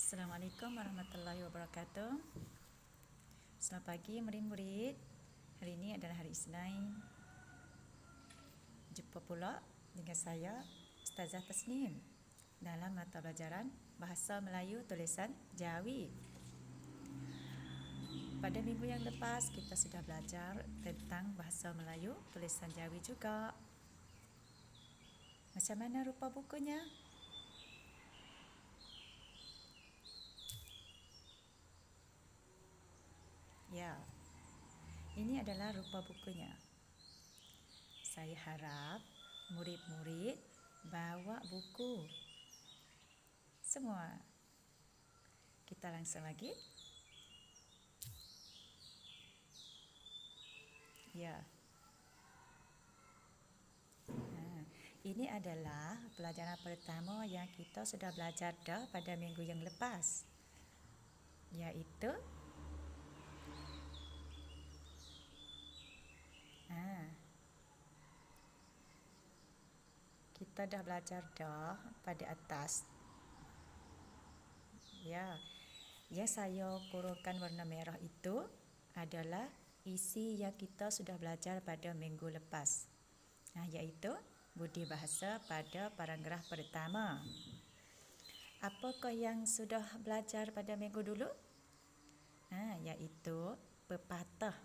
Assalamualaikum warahmatullahi wabarakatuh. Selamat pagi murid-murid. Hari ini adalah hari Isnin. Jumpa pula dengan saya Ustazah Tasnim dalam mata pelajaran Bahasa Melayu Tulisan Jawi. Pada minggu yang lepas kita sudah belajar tentang Bahasa Melayu Tulisan Jawi juga. Macam mana rupa bukunya? Ya, ini adalah rupa bukunya. Saya harap murid-murid bawa buku. Semua. Kita langsung lagi. Ya. Ini adalah pelajaran pertama yang kita sudah belajar dah pada minggu yang lepas. Iaitu kita dah belajar dah pada atas. Ya. Yang saya kurungkan warna merah itu adalah isi yang kita sudah belajar pada minggu lepas. Iaitu budi bahasa pada paragraf pertama. Apakah yang sudah belajar pada minggu dulu? Iaitu pepatah.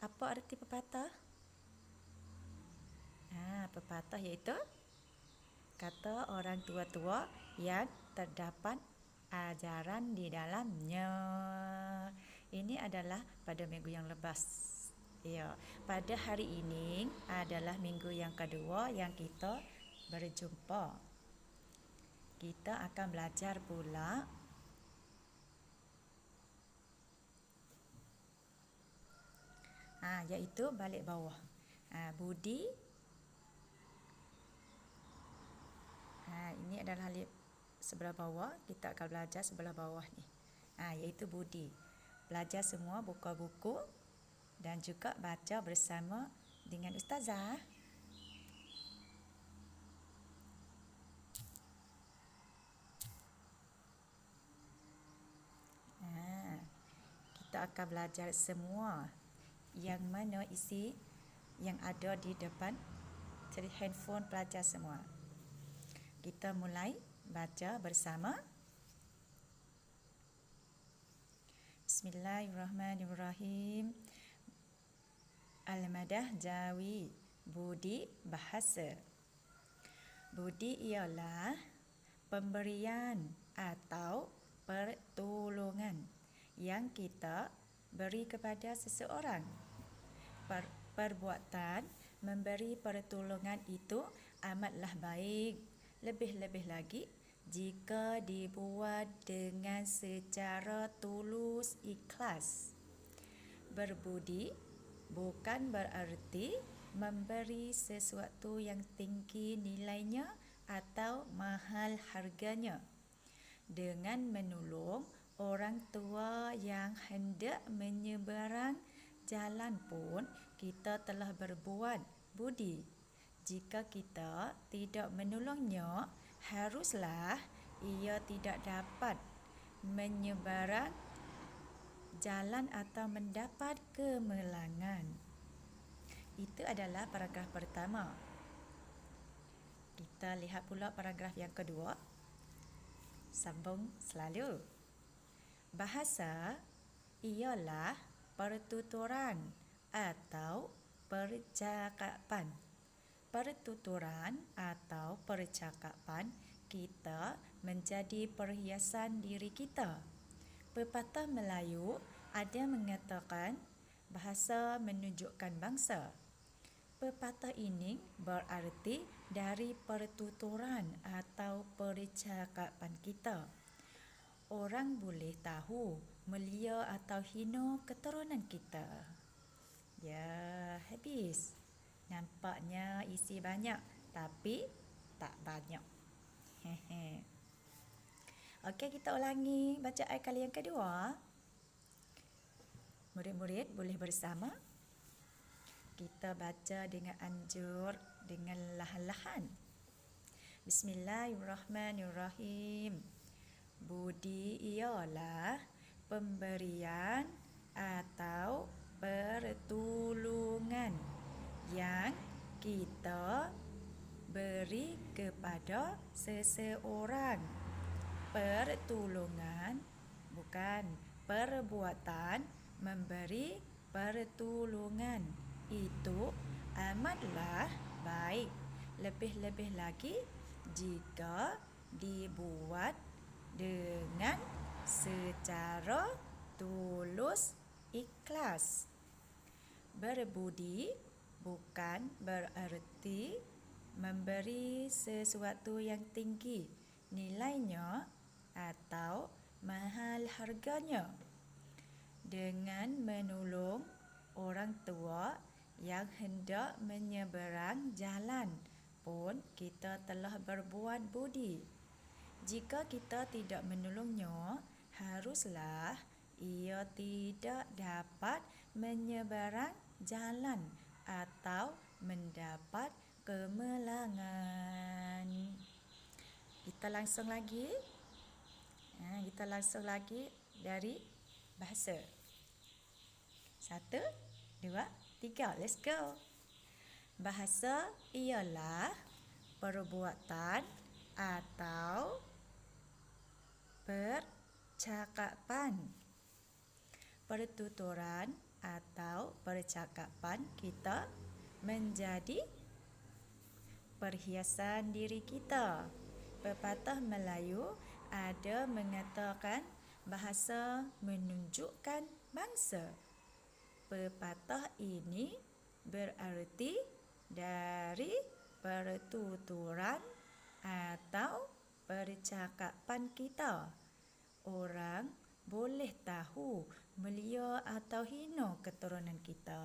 Apa arti pepatah? Pepatah iaitu kata orang tua-tua yang terdapat ajaran di dalamnya. Ini adalah pada minggu yang lepas. Ya, pada hari ini adalah minggu yang kedua yang kita berjumpa. Kita akan belajar pula iaitu balik bawah. Budi. Ini adalah sebelah bawah. Kita akan belajar sebelah bawah ni. Iaitu budi. Belajar semua buka buku dan juga baca bersama dengan Ustazah. Kita akan belajar semua yang mana isi yang ada di depan handphone pelajar semua. Kita mulai baca bersama. Bismillahirrahmanirrahim. Almadah Jawi, budi bahasa. Budi ialah pemberian atau pertolongan yang kita beri kepada seseorang. Perbuatan memberi pertolongan itu amatlah baik, lebih-lebih lagi jika dibuat dengan secara tulus ikhlas. Berbudi bukan berarti memberi sesuatu yang tinggi nilainya atau mahal harganya. Dengan menolong orang tua yang hendak menyeberang jalan pun kita telah berbuat budi. Jika kita tidak menolongnya, haruslah ia tidak dapat menyeberang jalan atau mendapat kemelangan. Itu adalah paragraf pertama. Kita lihat pula paragraf yang kedua. Sambung selalu. Bahasa ialah pertuturan atau percakapan. Pertuturan atau percakapan kita menjadi perhiasan diri kita. Pepatah Melayu ada mengatakan bahasa menunjukkan bangsa. Pepatah ini berarti dari pertuturan atau percakapan kita. Orang boleh tahu melia atau hina keturunan kita. Ya, habis. Nampaknya isi banyak tapi tak banyak. Okey, kita ulangi bacaan kali yang kedua. Murid-murid boleh bersama. Kita baca dengan anjur, dengan lahan-lahan. Bismillahirrahmanirrahim. Budi ialah pemberian atau pertolongan yang kita beri kepada seseorang. Pertolongan bukan perbuatan memberi pertolongan. Itu amatlah baik. Lebih-lebih lagi jika dibuat dengan secara tulus ikhlas. Berbudi bukan bererti memberi sesuatu yang tinggi nilainya atau mahal harganya. Dengan menolong orang tua yang hendak menyeberang jalan pun kita telah berbuat budi. Jika kita tidak menolongnya, haruslah ia tidak dapat menyeberang jalan atau mendapat kemelangan. Kita langsung lagi. Kita langsung lagi dari bahasa. 1, 2, 3. Let's go. Bahasa ialah perbuatan atau percakapan. Pertuturan atau percakapan kita menjadi perhiasan diri kita. Pepatah Melayu ada mengatakan bahasa menunjukkan bangsa. Pepatah ini berarti dari pertuturan atau percakapan kita, orang boleh tahu mulia atau hina keturunan kita.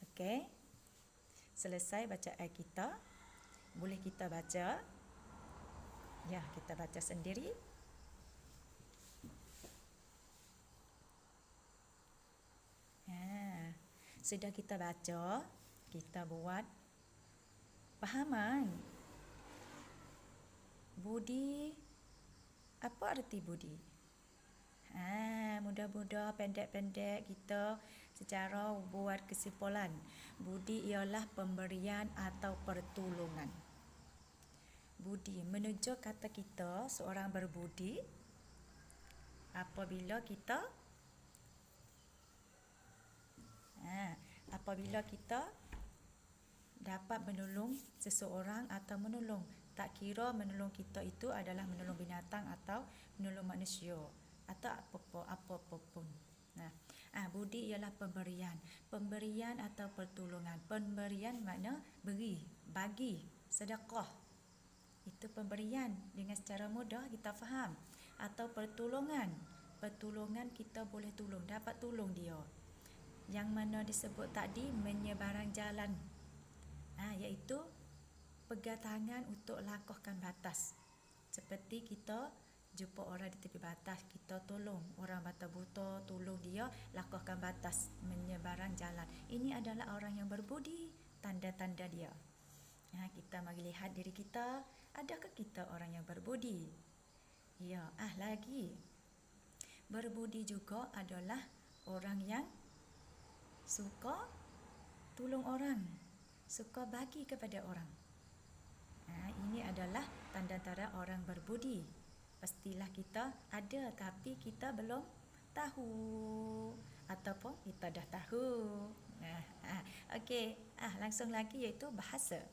Okey. Selesai bacaan kita. Boleh kita baca? Ya, kita baca sendiri. Sudah kita baca, kita buat fahaman. Budi, apa arti budi? Mudah-mudah pendek-pendek kita secara buat kesimpulan. Budi ialah pemberian atau pertolongan. Budi menunjuk kata kita seorang berbudi apabila kita dapat menolong seseorang atau menolong. Tak kira menolong kita itu adalah menolong binatang atau menolong manusia atau apa pun. Budi ialah pemberian. Pemberian atau pertolongan. Pemberian makna beri, bagi, sedekah. Itu pemberian dengan secara mudah kita faham. Atau pertolongan. Pertolongan kita boleh tolong, dapat tolong dia. Yang mana disebut tadi menyebarang jalan. Iaitu pegang tangan untuk lakukan batas. Seperti kita jumpa orang di tepi batas, kita tolong orang mata buta, tolong dia lakukan batas, menyebarang jalan. Ini adalah orang yang berbudi, tanda-tanda dia. Kita mari lihat diri kita, adakah kita orang yang berbudi? Ya, lagi. Berbudi juga adalah orang yang suka tolong orang, suka bagi kepada orang. Ini adalah tanda-tanda orang berbudi. Pastilah kita ada tapi kita belum tahu ataupun kita dah tahu. Okey, langsung lagi iaitu bahasa.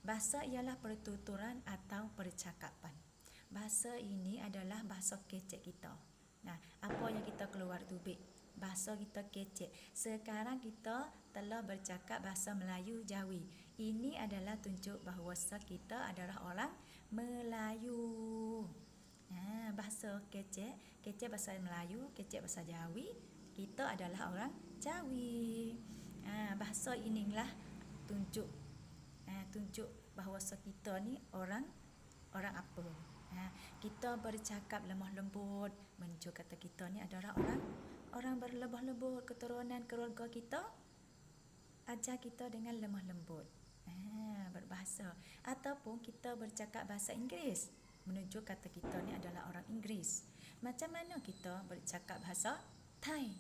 Bahasa ialah pertuturan atau percakapan. Bahasa ini adalah bahasa kecek kita. Apa yang kita keluar tubik, bahasa kita kecek. Sekarang kita telah bercakap bahasa Melayu Jawi. Ini adalah tunjuk bahawa kita adalah orang Melayu. Bahasa kecek bahasa Melayu, kecek bahasa Jawi. Kita adalah orang Jawi. Bahasa inilah tunjuk bahawa kita ni orang apa. Kita bercakap lemah lembut, menunjuk kata kita ni adalah orang berlemah lembut. Keturunan keluarga kita ajar kita dengan lemah lembut. bahasa. Ataupun kita bercakap bahasa Inggeris, menunjuk kata kita ni adalah orang Inggeris. Macam mana kita bercakap bahasa Thai?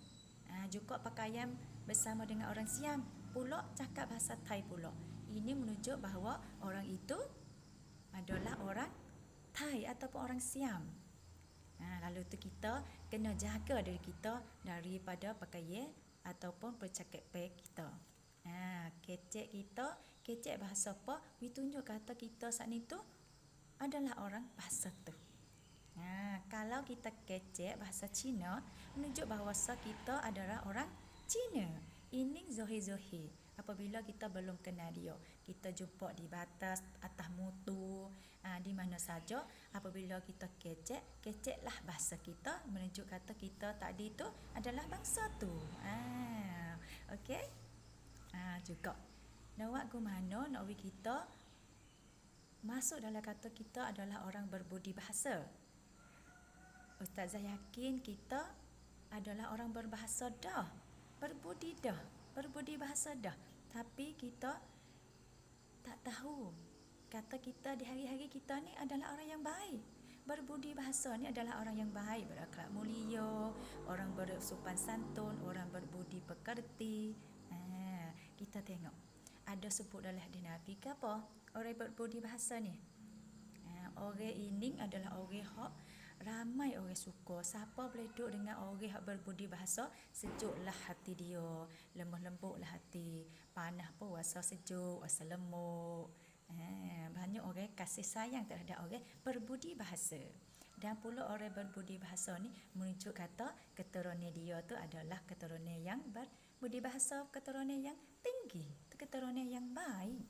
Juga pakaian bersama dengan orang Siam, pula cakap bahasa Thai pula. Ini menunjuk bahawa orang itu adalah orang Thai ataupun orang Siam. Lalu tu kita kena jaga diri kita daripada pakaian ataupun percakapan kita. Kecek kita, kecek bahasa apa, ditunjuk kata kita saat ni tu adalah orang bahasa tu. Kalau kita kecek bahasa Cina, menunjuk bahawa kita adalah orang Cina. Ini zohir-zohir. Apabila kita belum kenal dia, kita jumpa di batas, atas motor, di mana saja, apabila kita keceklah bahasa kita, menunjuk kata kita tadi tu adalah bangsa tu. Okey? Juga nak ke mana nak kita masuk dalam kata kita adalah orang berbudi bahasa. Ustazah yakin kita adalah orang berbahasa dah, berbudi bahasa dah. Tapi kita tak tahu kata kita di hari-hari kita ni adalah orang yang baik. Berbudi bahasa ni adalah orang yang baik, berakhlak mulia, orang bersopan santun, orang berbudi pekerti. Kita tengok ada sebut dalam hadis Nabi ke apa? Orang berbudi bahasa ni. Orang ini adalah orang hak ramai orang suka. Siapa boleh duduk dengan orang yang berbudi bahasa, sejuklah hati dia, lemah lembutlah hati, panas pun rasa sejuk, rasa lemuk. Banyak orang kasih sayang terhadap orang berbudi bahasa. Dan pula orang berbudi bahasa ni menunjuk kata keturunan dia tu adalah keturunan yang berbudi bahasa, keturunan yang tinggi, keturunan yang baik.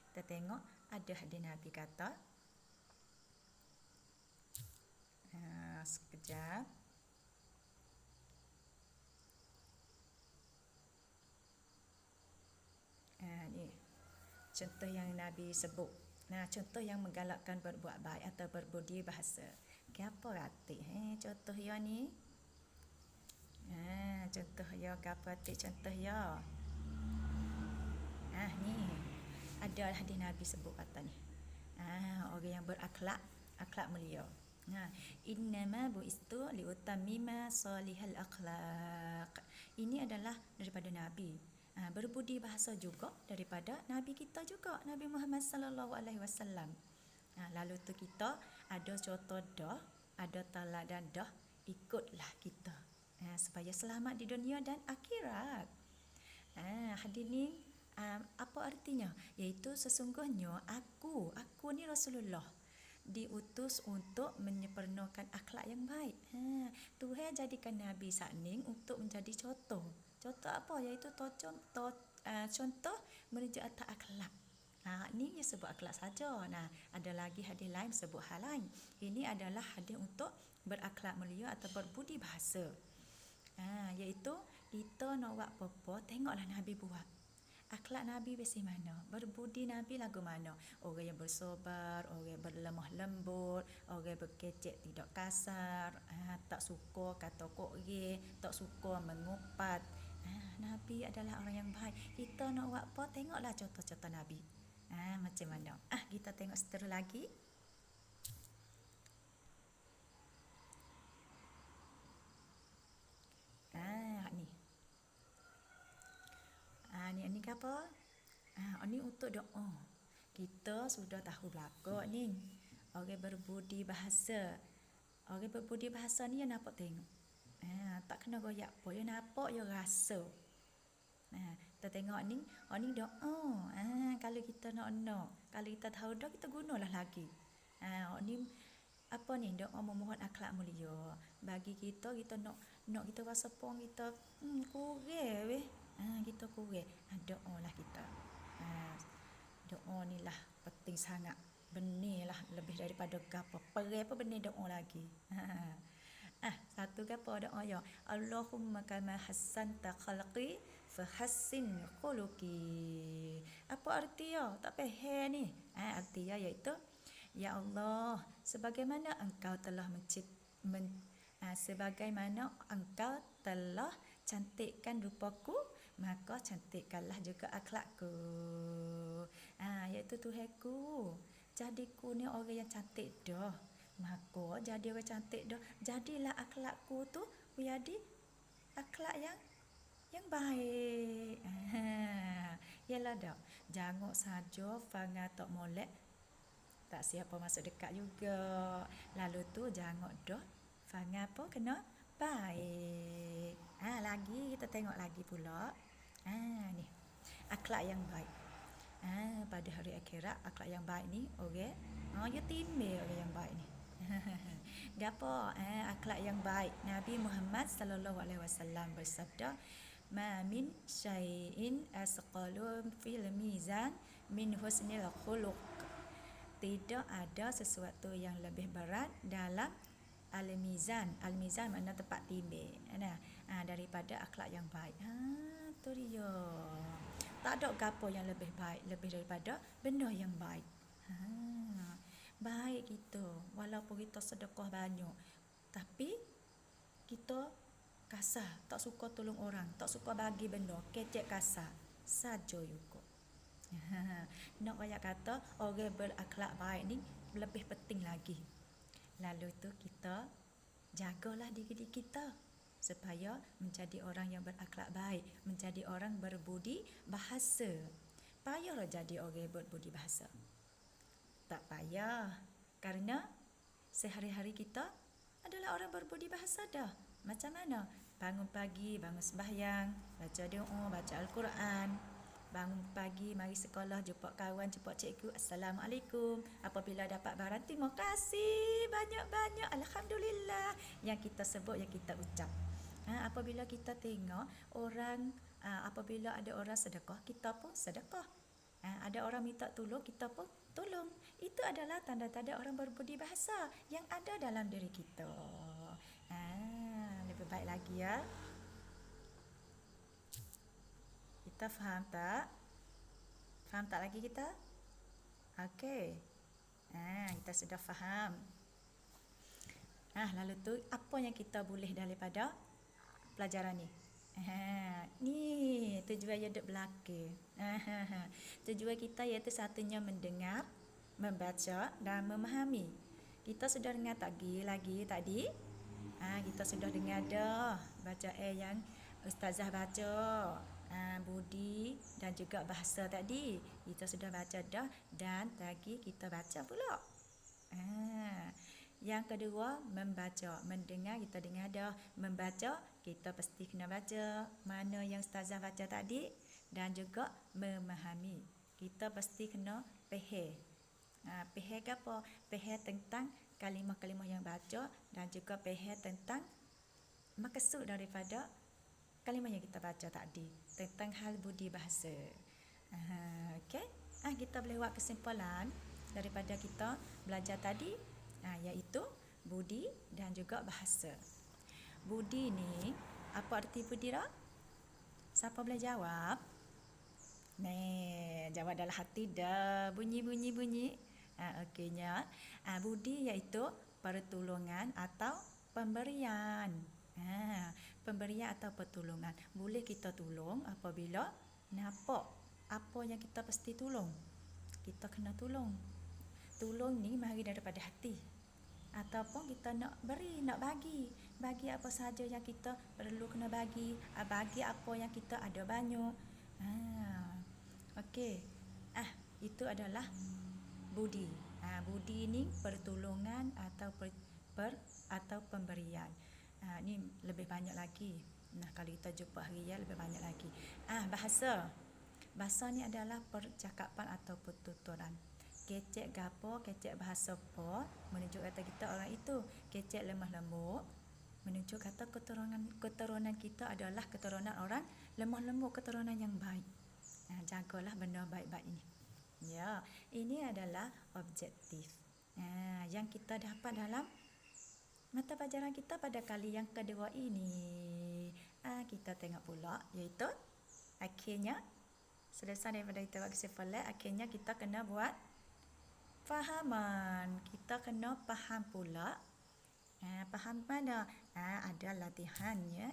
Kita tengok ada hadis Nabi kata, sekejap. Ni contoh yang Nabi sebut. Contoh yang menggalakkan berbuat baik atau berbudi bahasa. Apa arti? Contoh ya ni. Contoh ya, apa arti contoh ya? Ni ada hadis Nabi sebut kata ni. Orang yang berakhlak, akhlak mulia. Innama bu'istu liutammima salihal akhlaq. Ini adalah daripada Nabi. Berbudi bahasa juga daripada Nabi kita juga, Nabi Muhammad sallallahu alaihi wasallam. Lalu tu kita ada contoh dah, ada teladan dah, ikutlah kita supaya selamat di dunia dan akhirat. Hadis ni apa artinya? Iaitu sesungguhnya aku ni Rasulullah diutus untuk menyempurnakan akhlak yang baik. Tuhan jadikan Nabi Sakning untuk menjadi contoh. Contoh apa? Iaitu contoh menuju atas akhlak. Ni dia sebut akhlak saja. Ada lagi hadis lain sebut hal lain. Ini adalah hadis untuk berakhlak mulia atau berbudi bahasa. Iaitu kita nak buat apa-apa, tengoklah Nabi buat. Akhlak Nabi besi mana? Berbudi Nabi lagu mana? Orang yang bersabar, orang yang berlemah lembut, orang yang berkecek tidak kasar, tak suka kata kokge, tak suka mengupat. Nabi adalah orang yang baik. Kita nak buat apa? Tengoklah contoh-contoh Nabi. Macam mana? Kita tengok seterus lagi. Ni apa? Ni untuk doa. Kita sudah tahu belakang ni. Orang berbudi bahasa. Orang berbudi bahasa ni yang nampak tengok. Tak kena goyak apa. Yang nampak, yang rasa. Kita tengok ni. Ni doa. Kalau kita nak. Kalau kita tahu dah, kita gunalah lagi. Ni apa ni? Doa memohon akhlak mulia. Bagi kita nak kita rasa pun kita kurang weh. Kita kurang. Doalah kita. Doa ni lah penting sangat. Benih lah lebih daripada gapo. Perih apa benih doa lagi. Satu gapo doa ya. Allahumma kama hassanta khalqi fahassin khuluqi. Apa arti ya? Tak faham ni. Arti ya iaitu ya Allah, sebagaimana Engkau telah sebagaimana Engkau telah cantikkan rupaku, maka cantikkanlah juga akhlakku. itu Tuhanku, jadiku ni orang yang cantik dah. Maka jadi orang cantik dah. Jadilah akhlakku tu menjadi akhlak yang baik. Yalah dak. Jangan saja fanga tak molek tak siapa masuk dekat juga. Lalu tu jangan dah fanga apa kena baik. Lagi kita tengok lagi pula. Ni. Akhlak yang baik. Pada hari akhirat akhlak yang baik ni orang ya timbul orang yang baik ni. Gapo? Akhlak yang baik. Nabi Muhammad sallallahu alaihi wasallam bersabda, "Ma min syai'in asqalu fil mizan min husnil khuluq." Tidak ada sesuatu yang lebih berat dalam al-mizan. Al-mizan makna tempat timbang. Daripada akhlak yang baik. Tu dia. Tak ada gapo yang lebih baik lebih daripada benda yang baik. Baik kita walaupun kita sedekah banyak tapi kita kasar, tak suka tolong orang, tak suka bagi benda, kecek kasar saja juga. Nak kaya kata orang berakhlak baik ni lebih penting lagi. Lalu tu kita jagalah diri kita supaya menjadi orang yang berakhlak baik, menjadi orang berbudi bahasa. Payahlah jadi orang berbudi bahasa. Tak payah, kerana sehari-hari kita adalah orang berbudi bahasa dah. Macam mana? Bangun pagi, bangun sembahyang, baca doa, baca Al-Quran. Bangun pagi, mari sekolah, jumpa kawan, jumpa cikgu, Assalamualaikum. Apabila dapat barang, terima kasih banyak-banyak, Alhamdulillah. Yang kita sebut, yang kita ucap. Apabila kita tengok orang, apabila ada orang sedekah, kita pun sedekah. Ada orang minta tolong, kita pun tolong. Itu adalah tanda-tanda orang berbudi bahasa yang ada dalam diri kita. Lebih baik lagi ya. Kita faham tak? Faham tak lagi kita? Okey. Kita sudah faham. Lalu tu apa yang kita boleh daripada pelajaran ni? Ni tujuan yang duduk belakang. Tujuan kita iaitu satunya mendengar, membaca dan memahami. Kita sudah dengar lagi tadi. Kita sudah dengar dah baca yang ustazah baca, budi dan juga bahasa tadi. Kita sudah baca dah dan lagi kita baca pula. Yang kedua, membaca. Mendengar, kita dengar dah. Membaca, kita pasti kena baca mana yang ustazah baca tadi. Dan juga memahami. Kita pasti kena faham. Faham ke apa? Faham tentang kalimah-kalimah yang baca dan juga faham tentang maksud daripada kalimah yang kita baca tadi. Tentang hal budi bahasa. Okey? Kita boleh buat kesimpulan daripada kita belajar tadi. Iaitu budi dan juga bahasa. Budi ni, apa arti budi dah? Siapa boleh jawab? Jawab dalam hati dah. Bunyi. Okeynya. Budi iaitu pertolongan atau pemberian. Pemberian atau pertolongan. Boleh kita tolong apabila nampak apa yang kita pasti tolong. Kita kena tolong. Tolong ni mari daripada hati. Ataupun kita nak beri, nak bagi. Bagi apa saja yang kita perlu kena bagi. Bagi apa yang kita ada banyak. Okey. Itu adalah budi. Budi ni pertolongan atau atau pemberian. Ni lebih banyak lagi. Kalau kita jumpa hari ya lebih banyak lagi. Bahasa. Bahasa ni adalah percakapan atau pertuturan. Kecek gapo, kecek bahasa apa, menunjuk kata kita orang itu. Kecek lemah lembut, menunjuk kata keturunan kita adalah keturunan orang lemah lembut, keturunan yang baik. Jagalah benda baik-baik ini. Ya, ini adalah objektif. Yang kita dapat dalam mata pelajaran kita pada kali yang kedua ini. Kita tengok pula iaitu akhirnya selesai daripada kita buat kesimpulan, akhirnya kita kena buat fahaman. Kita kena faham pula. Faham mana? Ada latihannya.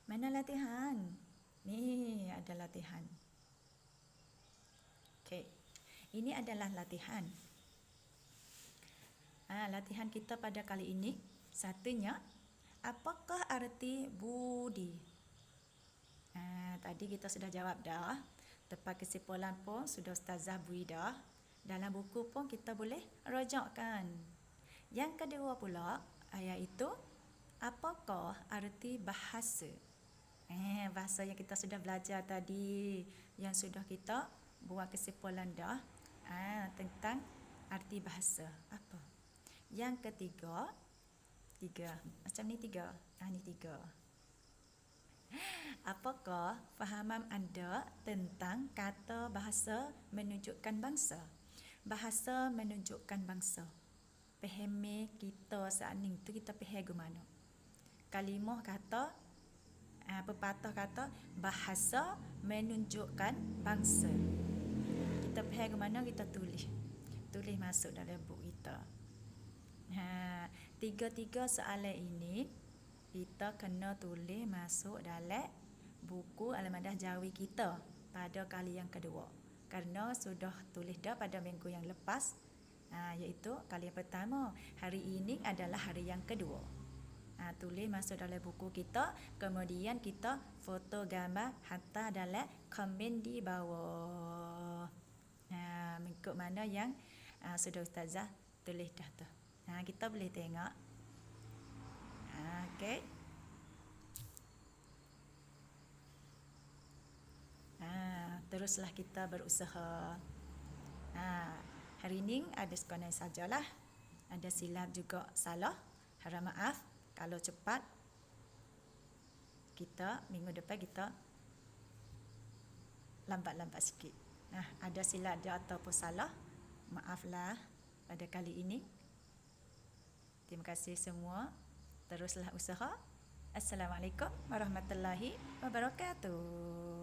Mana latihan? Ni ada latihan. Okey. Ini adalah latihan. Latihan kita pada kali ini, satunya, apakah arti budi? Tadi kita sudah jawab dah. Tepat kesimpulan pun sudah Ustazah beri dah. Dalam buku pun kita boleh rujakkan. Yang kedua pula, iaitu apakah arti bahasa? Bahasa yang kita sudah belajar tadi, yang sudah kita buat kesimpulan dah, tentang arti bahasa. Apa? Yang ketiga, macam ni tiga. Ni tiga. Apakah fahaman anda tentang kata bahasa menunjukkan bangsa? Bahasa menunjukkan bangsa. Fahami kita saat ni tu kita faham ke mana? Kalimah kata, pepatah kata bahasa menunjukkan bangsa. Kita faham ke mana, kita tulis. Tulis masuk dalam buku kita. Tiga-tiga soalan ini kita kena tulis masuk dalam buku Almadah Jawi kita pada kali yang kedua. Kerana sudah tulis dah pada minggu yang lepas, iaitu kali yang pertama. Hari ini adalah hari yang kedua. Tulis masuk dalam buku kita, kemudian kita foto gambar hantar dalam komen di bawah. Mengikut mana yang sudah Ustazah tulis dah tu. Kita boleh tengok. Okey. Teruslah kita berusaha. Hari ini ada sekolah sajalah. Ada silap juga salah. Harap maaf kalau cepat. Kita minggu depan kita lambat-lambat sikit. Ada silap dia ataupun salah, maaflah pada kali ini. Terima kasih semua. Teruslah usaha. Assalamualaikum warahmatullahi wabarakatuh.